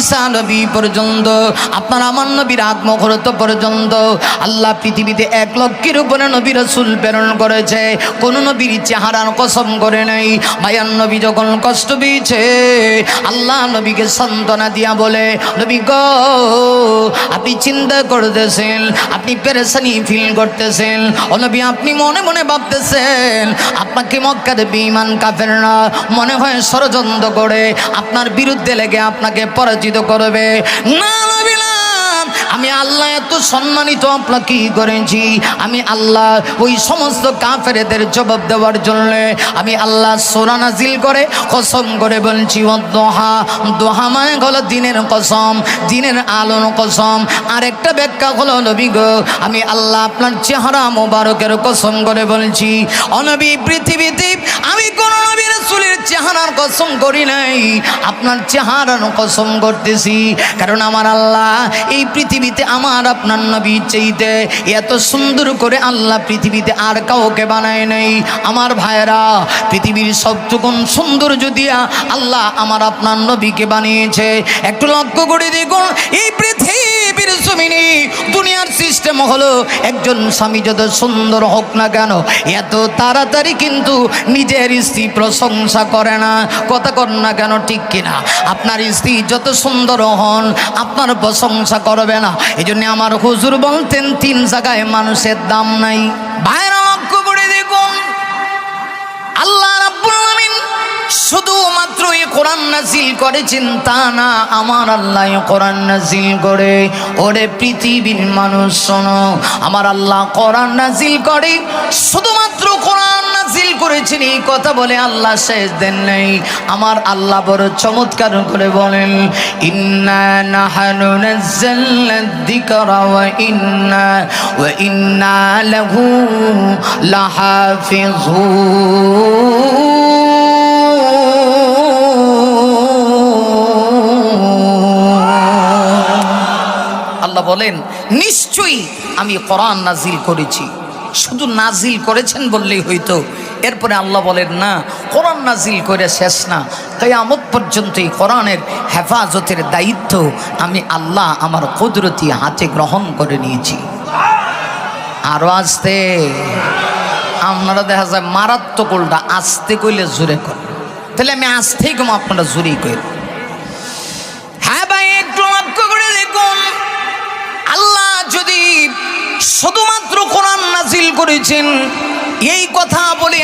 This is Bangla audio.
ঈসা নবী পর্যন্ত, আপনার আমার নবীর আগমুহূর্ত পর্যন্ত আল্লাহ পৃথিবীতে 1 লক্ষের উপরে নবী রাসূল প্রেরণ করেছে। কোন নবীর চেহারার কসম করে নাই। মায়ার নবী যখন কষ্ট পেয়েছে আল্লাহ নবীকে সান্ত্বনা দিয়া বলে, নবী গো আপনি চিন্তা করতেছেন, আপনি পেরেশানি ফিল করতেছেন, ও নবী আপনি মনে মনে ভাবতেছেন আপনাকে মক্কার বেঈমান কাফেররা মনে হয় ষড়যন্ত্র করে আপনার বিরুদ্ধে লেগে আপনাকে পরাজিত করবে। না নবী না, আমি আল্লাহ এত সম্মানিত আপনাকে করেছি, আমি আল্লাহ ওই সমস্ত কাফেরদের জবাব দেওয়ার জন্য আমি আল্লাহ সূরা নাজিল করে কসম করে বলছি, ওয়াদোহা, দোহা মানে হলো দিনের কসম, দিনের আলোর কসম। আরেকটা ব্যাখ্যা হলো নবী গো আমি আল্লাহ আপনার চেহারা মোবারকের কসম করে বলছি, ও নবী পৃথিবীতে আমি কোন নবী রাসূলের চেহারার কসম করি নাই, আপনার চেহারার কসম করতেছি। কারণ আমার আল্লাহ এই পৃথিবীতে আমার আপনার নবী চাইতে এত সুন্দর করে আল্লাহ পৃথিবীতে আর কাউকে বানায় নাই। আমার ভাইরা পৃথিবীর সবটুকু সৌন্দর্য দিয়া আল্লাহ আমার আপনার নবীকে বানিয়েছে। একটু লক্ষ্য করে দেখুন, এই পৃথিবীর জমিনে দুনিয়ার সিস্টেম হলো একজন স্বামী যত সুন্দর হোক না কেন এত তাড়াতাড়ি কিন্তু নিজের স্ত্রী প্রশংসা করে না। কথা কর না কেন, ঠিক কিনা? আপনার স্ত্রী যত সুন্দর হন আপনার প্রশংসা করবে না। এই জন্য আমার হুজুর বলতেন 3 জায়গায় মানুষের দাম নাই। ভাইরা লক্ষ্য করে দেখুন, আল্লাহ রাব্বুল আলামিন শুধুমাত্র এই কোরআন নাজিল করেছেন তা না, আমার আল্লাহ কোরআন নাজিল করে ওরে পৃথিবীর মানুষ শোনো, আমার আল্লাহ কোরআন নাজিল করে শুধুমাত্র কোরআন নাজিল করেছেন এই কথা বলে আল্লাহ শেষ দেন নাই। আমার আল্লাহ বড় চমৎকার করে বলেন, ইন্না নাহনু নাযালনা যিকরা ওয়া ইন্না লাহু লাহাফিজুন। আল্লাহ বলেন নিশ্চয়ই আমি কোরআন নাজিল করেছি। শুধু নাজিল করেছেন বললেই হইতো। এরপরে আল্লাহ বলেন না, কোরআন নাজিল করে শেষ না, কিয়ামত পর্যন্ত এই কোরআনের হেফাজতের দায়িত্ব আমি আল্লাহ আমার কুদরতি হাতে গ্রহণ করে নিয়েছি। আরো আস্তে, আপনারা দেখা যায় মারাত্মক উল্টা, আস্তে কইলে জোরে কর, তাহলে আমি আস্তেই কম, আপনারা জোরেই কই। হ্যাঁ ভাই একটু লক্ষ্য করে দেখুন, আল্লাহ যদি শুধুমাত্র কোরআন নাজিল করেছেন এই কথা বলে